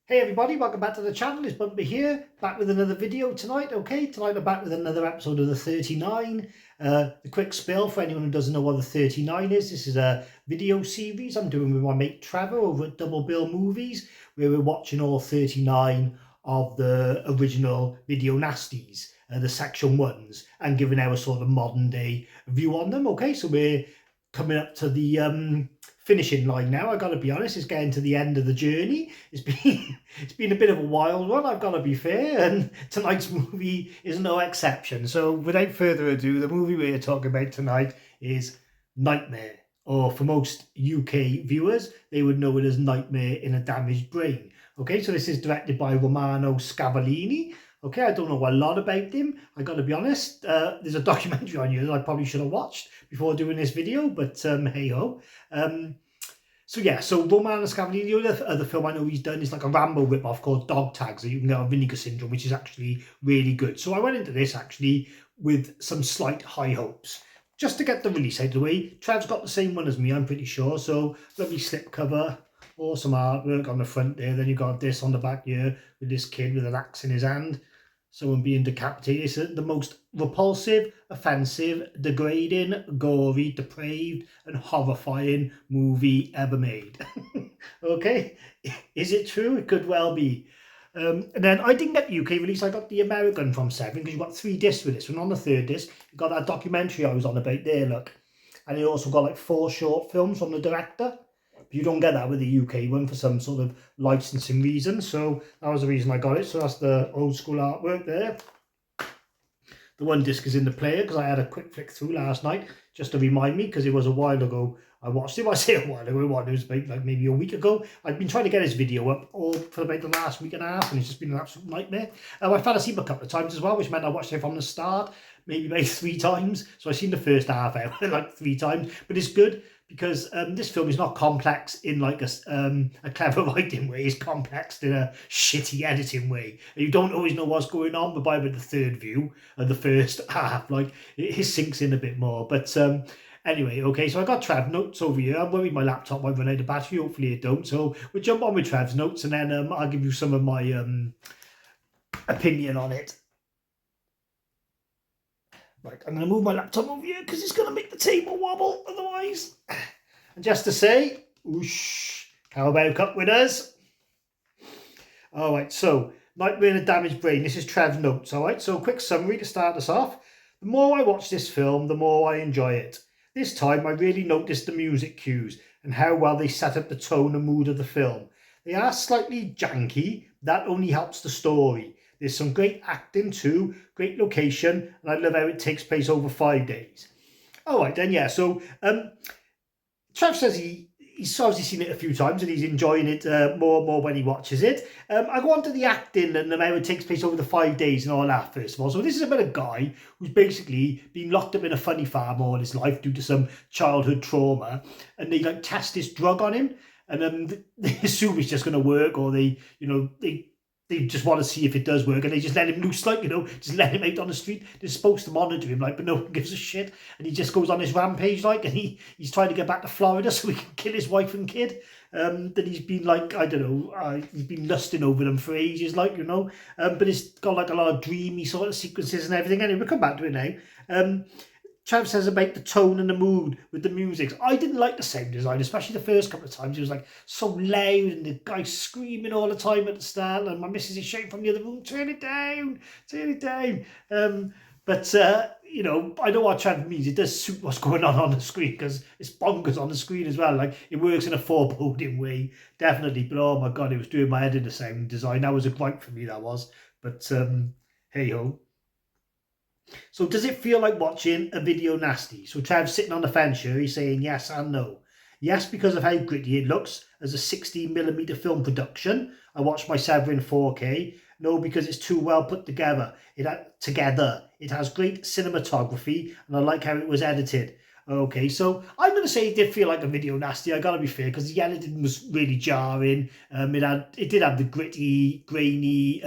Hey everybody, welcome back to the channel. It's Bumpy here, back with another video tonight. Okay, tonight I'm back with another episode of the 39. The quick spill for anyone who doesn't know what the 39 is. This is a video series I'm doing with my mate Trevor over at Double Bill Movies, where we're watching all 39 of the original Video Nasties, the section ones, and giving our sort of modern day view on them. Okay, so we're coming up to the finishing line now. I got to be honest, it's getting to the end of the journey. It's been a bit of a wild one, I've got to be fair, and tonight's movie is no exception. So without further ado, the movie we're talking about tonight is Nightmare, or for most UK viewers, they would know it as Nightmare in a Damaged Brain. Okay, so this is directed by Romano Scavolini. Okay, I don't know a lot about him, I got to be honest. There's a documentary on here that I probably should have watched before doing this video, but hey-ho. So yeah, so Romano Scavolini, the other film I know he's done is like a Rambo rip-off called Dog Tags that you can get on Vinegar Syndrome, which is actually really good. So I went into this actually with some slight high hopes. Just to get the release out of the way, Trev's got the same one as me, I'm pretty sure. So lovely slipcover, awesome artwork on the front there. Then you got this on the back here with this kid with an axe in his hand. Someone being decapitated. It's the most repulsive, offensive, degrading, gory, depraved, and horrifying movie ever made. Okay, is it true? It could well be. And then I didn't get the UK release. I got the American from Severin because you got 3 discs with this. And on the 3rd disc, you got that documentary I was on about there. Look, and you also got like 4 short films from the director. But you don't get that with the UK one for some sort of licensing reason. So that was the reason I got it. So that's the old school artwork there. The one disc is in the player because I had a quick flick through last night just to remind me, because it was a while ago I watched it. I say a while ago, it was about, like maybe a week ago. I've been trying to get his video up all for about the last week and a half, and it's just been an absolute nightmare. I fell asleep a couple of times as well, which meant I watched it from the start, maybe about 3 times. So I've seen the first half hour like 3 times, but it's good because this film is not complex in like a clever writing way. It's complex in a shitty editing way. You don't always know what's going on, but by the 3rd view of the first half, like it sinks in a bit more. But anyway, okay, so I got Trev's notes over here. I'm worried my laptop might run out of battery. Hopefully it don't. So we'll jump on with Trev's notes, and then I'll give you some of my opinion on it. Right, I'm going to move my laptop over here because it's going to make the table wobble otherwise. And just to say, whoosh, how about a cup with us? All right, so Nightmare in a Damaged Brain. This is Trev's notes, all right? So a quick summary to start us off. The more I watch this film, the more I enjoy it. This time, I really noticed the music cues and how well they set up the tone and mood of the film. They are slightly janky. That only helps the story. There's some great acting too, great location, and I love how it takes place over 5 days. All right then, yeah, so Trev says he's obviously seen it a few times and he's enjoying it more and more when he watches it. I go on to the acting and how it takes place over the 5 days and all that, first of all. So this is about a guy who's basically been locked up in a funny farm all his life due to some childhood trauma, and they like test this drug on him, and they assume it's just going to work, or they just want to see if it does work, and they just let him loose, like, just let him out on the street. They're supposed to monitor him, like, but no one gives a shit, and he just goes on his rampage, like, and he's trying to get back to Florida so he can kill his wife and kid. That he's been, like, I don't know, he's been lusting over them for ages, like, but it's got, like, a lot of dreamy sort of sequences and everything. Anyway, we'll come back to it now. Trav says about the tone and the mood with the music. I didn't like the sound design, especially the first couple of times. It was like so loud and the guy screaming all the time at the start, and my missus is shouting from the other room, turn it down, turn it down. But I know what Trav means. It does suit what's going on the screen because it's bonkers on the screen as well. Like, it works in a foreboding way, definitely. But oh my God, it was doing my head in the sound design. That was a gripe for me, that was. But hey-ho. So does it feel like watching a video nasty? So Trev's sitting on the fence here, he's saying yes and no. Yes, because of how gritty it looks as a 16mm film production. I watched my Severin 4K. No, because it's too well put together. It has great cinematography, and I like how it was edited. Okay, so I'm going to say it did feel like a video nasty. I got to be fair, because the editing was really jarring. It did have the gritty, grainy,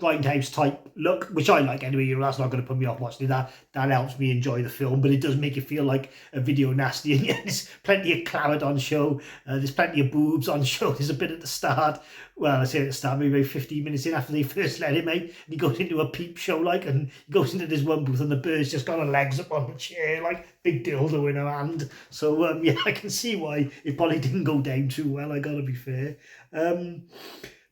grindhouse type look, which I like anyway. You know, that's not going to put me off watching it. That helps me enjoy the film, but it does make it feel like a video nasty. And yeah, there's plenty of claret on show. There's plenty of boobs on show. There's a bit at the start. Well, I say at the start, maybe about 15 minutes in after they first let him out, and he goes into a peep show, like, and he goes into this one booth, and the bird's just got her legs up on the chair, like, big dildo in her hand. So, yeah, I can see why it probably didn't go down too well, I gotta be fair.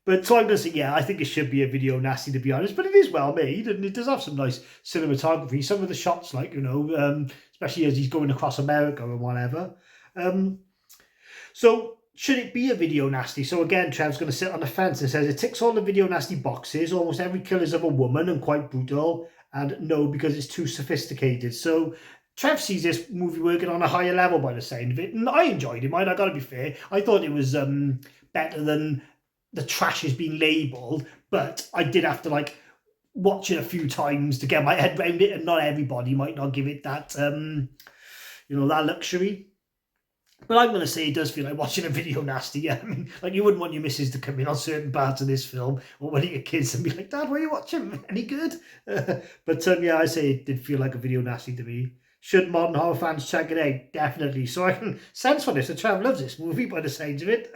But so I'm going to say, yeah, I think it should be a video nasty, to be honest. But it is well made, and it does have some nice cinematography. Some of the shots, like, you know, especially as he's going across America and whatever. So should it be a video nasty? So again, Trev's going to sit on the fence and says it ticks all the video nasty boxes. Almost every kill is of a woman and quite brutal. And no, because it's too sophisticated. So Trev sees this movie working on a higher level by the sound of it. And I enjoyed it, I got to be fair. I thought it was better than the trash is being labelled, but I did have to like watch it a few times to get my head around it, and not everybody might not give it that you know, that luxury. But I'm going to say it does feel like watching a video nasty. Yeah, I mean, like, you wouldn't want your missus to come in on certain parts of this film, or one of your kids and be like, Dad, what are you watching? Any good? But yeah, I say it did feel like a video nasty to me. Should modern horror fans check it out? Definitely. So I can sense for this that Trav loves this movie by the sounds of it.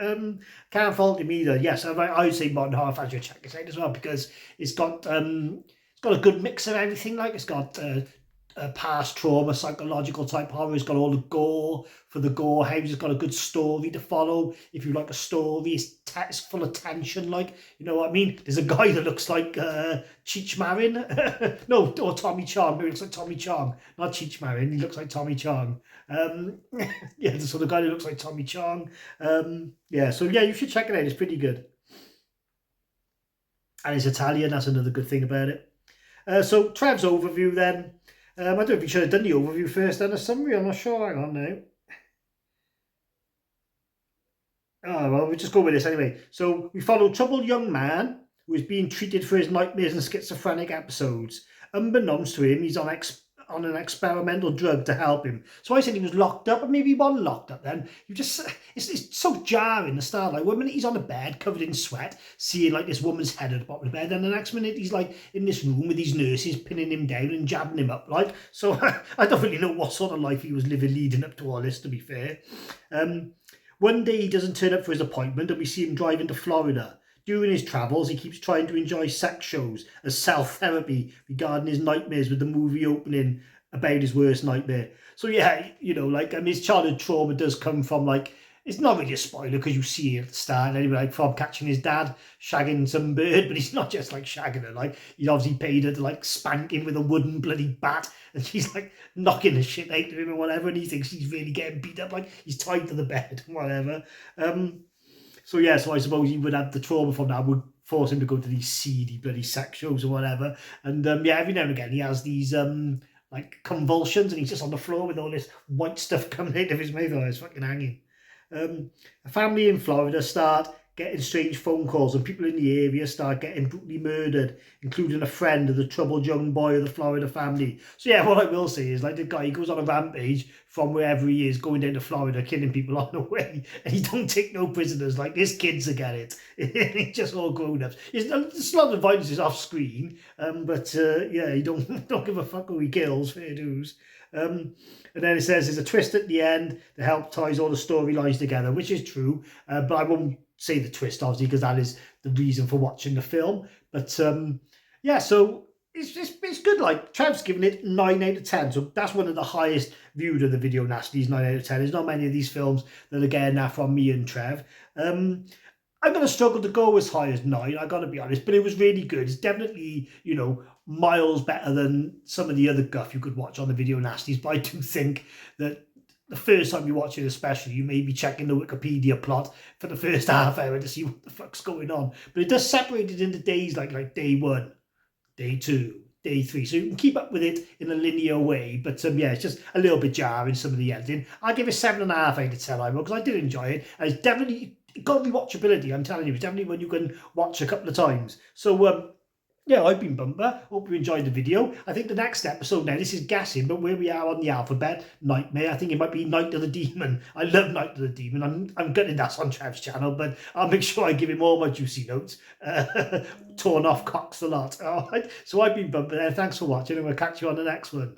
Can't fault him either. Yes, I would say modern horror fans should check this out as well, because it's got a good mix of everything. Like, it's got past trauma, psychological type horror. It's got all the gore for the gore house. It's got a good story to follow. If you like a story, it's full of tension. Like, you know what I mean? There's a guy that looks like Cheech Marin. No, or Tommy Chong. He looks like Tommy Chong. Not Cheech Marin. He looks like Tommy Chong. Yeah, so the guy that looks like Tommy Chong. Yeah, so yeah, you should check it out. It's pretty good. And it's Italian. That's another good thing about it. So Trev's overview then. I don't know if you should have done the overview first, then a summary. I'm not sure. Hang on now. Oh, well, we'll just go with this anyway. So we follow a troubled young man who is being treated for his nightmares and schizophrenic episodes. Unbeknownst to him, he's on an experimental drug to help him. So I said he was locked up, but maybe he wasn't locked up then. It's so jarring, the start. Like, one minute he's on a bed covered in sweat, seeing like this woman's head at the bottom of the bed, and the next minute he's like in this room with these nurses pinning him down and jabbing him up. Like, so I don't really know what sort of life he was living leading up to all this, to be fair. One day he doesn't turn up for his appointment, and we see him driving to Florida. During his travels, he keeps trying to enjoy sex shows as self-therapy regarding his nightmares, with the movie opening about his worst nightmare. So yeah, you know, like, I mean, his childhood trauma does come from, like, it's not really a spoiler because you see it at the start anyway, like, from catching his dad shagging some bird, but he's not just like shagging her, like, he obviously paid her to like spank him with a wooden bloody bat, and she's like knocking the shit out of him and whatever, and he thinks he's really getting beat up, like he's tied to the bed and whatever. So yeah, so I suppose he would have the trauma from that, would force him to go to these seedy bloody sex shows or whatever. And yeah, every now and again he has these like convulsions, and he's just on the floor with all this white stuff coming out of his mouth. Oh, it's fucking hanging. A family in Florida start getting strange phone calls, and people in the area start getting brutally murdered, including a friend of the troubled young boy of the Florida family. So yeah, what I will say is, like, the guy, he goes on a rampage from wherever he is, going down to Florida, killing people on the way, and he don't take no prisoners. Like, this kid's to get it. It's just all grown-ups. It's a lot of violence is off screen, but yeah, he don't give a fuck who he kills, fair dues. And then it says there's a twist at the end that helps ties all the storylines together, which is true, but I won't say the twist, obviously, because that is the reason for watching the film. But yeah, so it's good. Like, Trev's giving it 9 out of 10, so that's one of the highest viewed of the video nasties, 9 out of 10. There's not many of these films that are getting that from me and Trev. I'm going to struggle to go as high as 9, I got to be honest, but it was really good. It's definitely, you know, miles better than some of the other guff you could watch on the video nasties, but I do think that the first time you watch it especially, you may be checking the Wikipedia plot for the first half hour to see what the fuck's going on. But it does separate it into days, like day 1, day 2, day 3. So you can keep up with it in a linear way. But yeah, it's just a little bit jarring, some of the editing. I'll give it 7.5 out of 10, I will, because I did enjoy it. And it's definitely got rewatchability, I'm telling you. It's definitely one you can watch a couple of times. So Yeah, I've been Bumper. Hope you enjoyed the video. I think the next episode now, this is guessing, but where we are on the alphabet, Nightmare, I think it might be Night of the Demon. I love Night of the Demon. I'm gutted that's on Trev's channel, but I'll make sure I give him all my juicy notes. Torn off cocks a lot. All right. So I've been Bumper there. Thanks for watching, and we'll catch you on the next one.